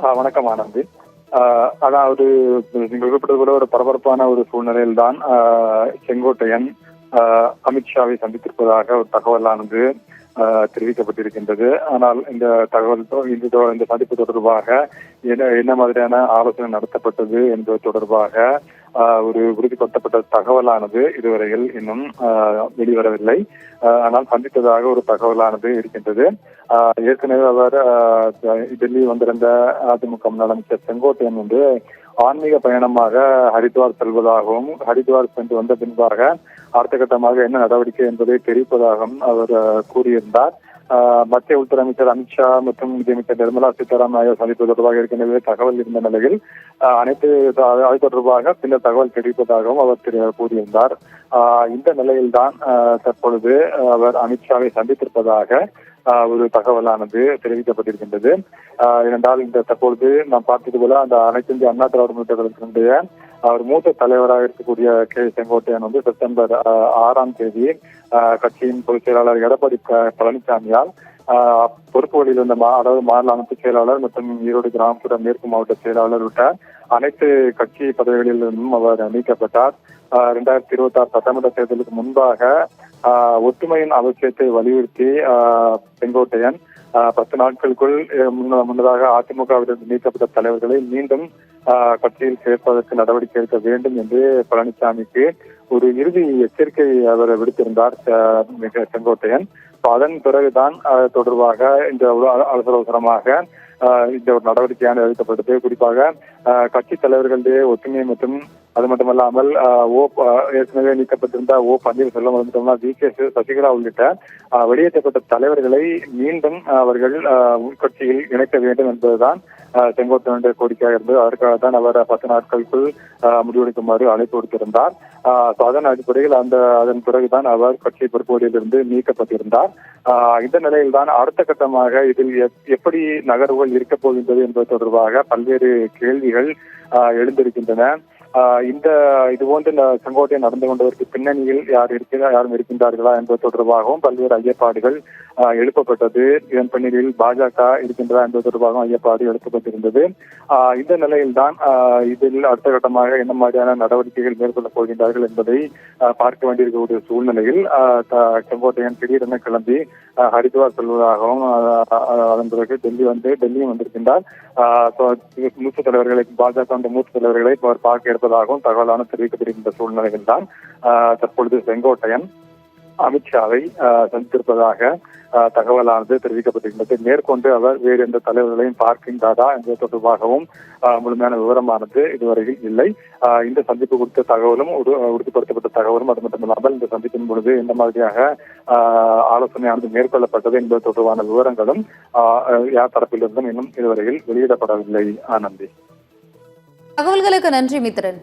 வணக்கம் ஆனந்தி. அதாவது நீங்கள் குறிப்பிட்டது கூட ஒரு பரபரப்பான ஒரு சூழ்நிலையில் தான் செங்கோட்டையன் அமித்ஷாவை சந்தித்திருப்பதாக ஒரு தகவலானது தெரிவிக்கப்பட்டிருக்கின்றது. ஆனால் இந்த தகவல் இந்த சந்திப்பு தொடர்பாக என்ன மாதிரியான ஆலோசனை நடத்தப்பட்டது என்பது தொடர்பாக ஒரு உறுதிப்படுத்தப்பட்ட தகவலானது இதுவரையில் இன்னும் வெளிவரவில்லை. ஆனால் சந்தித்ததாக ஒரு தகவலானது இருக்கின்றது. ஏற்கனவே அவர் டெல்லி வந்திருந்த அதிமுக முன்னாள் அமைச்சர் செங்கோட்டையன் வந்து ஆன்மீக பயணமாக ஹரித்வார் செல்வதாகவும், ஹரித்வார் சென்று வந்த பின்பாக அடுத்த கட்டமாக என்ன நடவடிக்கை என்பதை தெரிவிப்பதாகவும் அவர் கூறியிருந்தார். மத்திய உள்துறை அமைச்சர் அமித்ஷா மற்றும் நிதியமைச்சர் நிர்மலா சீதாராமன் ஆகியோர் சந்திப்பு தொடர்பாக ஏற்கனவே தகவல் இருந்த நிலையில் அனைத்து அது தொடர்பாக பின்னர் தகவல் தெரிவிப்பதாகவும் அவர் கூறியிருந்தார். இந்த நிலையில்தான் தற்பொழுது அவர் அமித்ஷாவை சந்தித்திருப்பதாக ஒரு தகவலானது தெரிவிக்கப்பட்டிருக்கின்றது. ஏனென்றால் இந்த தற்பொழுது நாம் பார்த்தது போல அந்த அனைத்து இந்திய அண்ணா திராவிட முன்னேற்ற கழகத்தினுடைய அவர் மூத்த தலைவராக இருக்கக்கூடிய செங்கோட்டையன் வந்து செப்டம்பர் 6ஆம் தேதி கட்சியின் பொதுச் செயலாளர் எடப்பாடி பழனிசாமியால் பொறுப்புகளில் இருந்த அதாவது மாநில அமைப்பு செயலாளர் மற்றும் ஈரோடு கிராமப்புற மேற்கு மாவட்ட செயலாளர் உள்ளிட்ட அனைத்து கட்சி பதவிகளிலிருந்தும் அவர் நீக்கப்பட்டார். 2026 சட்டமன்ற தேர்தலுக்கு முன்பாக ஒற்றுமையின் அவசியத்தை வலியுறுத்தி செங்கோட்டையன் 10 நாட்களுக்குள் முன்னதாக அதிமுகவிலிருந்து நீக்கப்பட்ட தலைவர்களை மீண்டும் கட்சியில் சேர்ப்பதற்கு நடவடிக்கை எடுக்க வேண்டும் என்று பழனிசாமிக்கு ஒரு இறுதி எச்சரிக்கை அவர் விடுத்திருந்தார் செங்கோட்டையன். அதன் பிறகுதான் தொடர்பாக இந்த அவசரமாக இந்த ஒரு நடவடிக்கையான எடுக்கப்பட்டது. குறிப்பாக கட்சி தலைவர்களுடைய ஒற்றுமை மற்றும் அது மட்டுமல்லாமல் ஏற்கனவே நீக்கப்பட்டிருந்த பன்னீர்செல்வம் மட்டுமல்ல வி.கே. சசிகலா உள்ளிட்ட வெளியேற்றப்பட்ட தலைவர்களை மீண்டும் அவர்கள் உள்கட்சியில் இணைக்க வேண்டும் என்பதுதான் செங்கோட்டையனுடைய கோரிக்கையாக இருந்தது. அதற்காக தான் அவர் 10 நாட்களுக்குள் முடிவெடுக்குமாறு அழைப்பு கொடுத்திருந்தார். அதன் அடிப்படையில் அதன் பிறகுதான் அவர் கட்சி பொறுப்புகளிலிருந்து நீக்கப்பட்டிருந்தார். இந்த நிலையில்தான் அடுத்த கட்டமாக இதில் எப்படி நகர்வுகள் இருக்கப் போகின்றது என்பது தொடர்பாக பல்வேறு கேள்விகள் எழுந்திருக்கின்றன. இது போன்ற செங்கோட்டையன் நடந்து கொண்டதற்கு பின்னணியில் யாரும் இருக்கின்றார்களா என்பது தொடர்பாகவும் பல்வேறு ஐயப்பாடுகள் எழுப்பப்பட்டது. இதன் பின்னணியில் பாஜக இருக்கின்றதா என்பது தொடர்பாகவும் ஐயப்பாடு எழுப்பப்பட்டிருந்தது. இந்த நிலையில்தான் இதில் அடுத்த கட்டமாக என்ன மாதிரியான நடவடிக்கைகள் மேற்கொள்ளப் போகின்றார்கள் என்பதை பார்க்க வேண்டியிருக்கக்கூடிய சூழ்நிலையில் செங்கோட்டையன் திடீரென கிளம்பி ஹரித்வார் செல்வதாகவும் அதன் பிறகு டெல்லியும் வந்திருக்கின்றார். மூத்த தலைவர்களை பாஜக மூத்த தலைவர்களை பார்க்க இருப்பதாகவும் தகவலான தெரிவிக்கப்பட்டிருக்கின்ற சூழ்நிலையில் தான் தற்பொழுது செங்கோட்டையன் அமித்ஷாவை சந்தித்திருப்பதாக தகவலானது தெரிவிக்கப்பட்டிருக்கிறது. மேற்கொண்டு அவர் வேறு எந்த தலைவர்களையும் பார்க்கின்றாரா என்பது தொடர்பாகவும் முழுமையான விவரமானது இதுவரையில் இல்லை. இந்த சந்திப்பு குறித்த தகவலும் உறுதிப்படுத்தப்பட்ட தகவலும் அது மட்டுமில்லாமல் இந்த சந்திப்பின் பொழுது எந்த மாதிரியாக ஆலோசனையானது மேற்கொள்ளப்பட்டது என்பது தொடர்பான விவரங்களும் யார் தரப்பிலிருந்தும் இன்னும் இதுவரையில் வெளியிடப்படவில்லை. ஆனந்தி, தகவல்களுக்கு நன்றி மித்ரன்.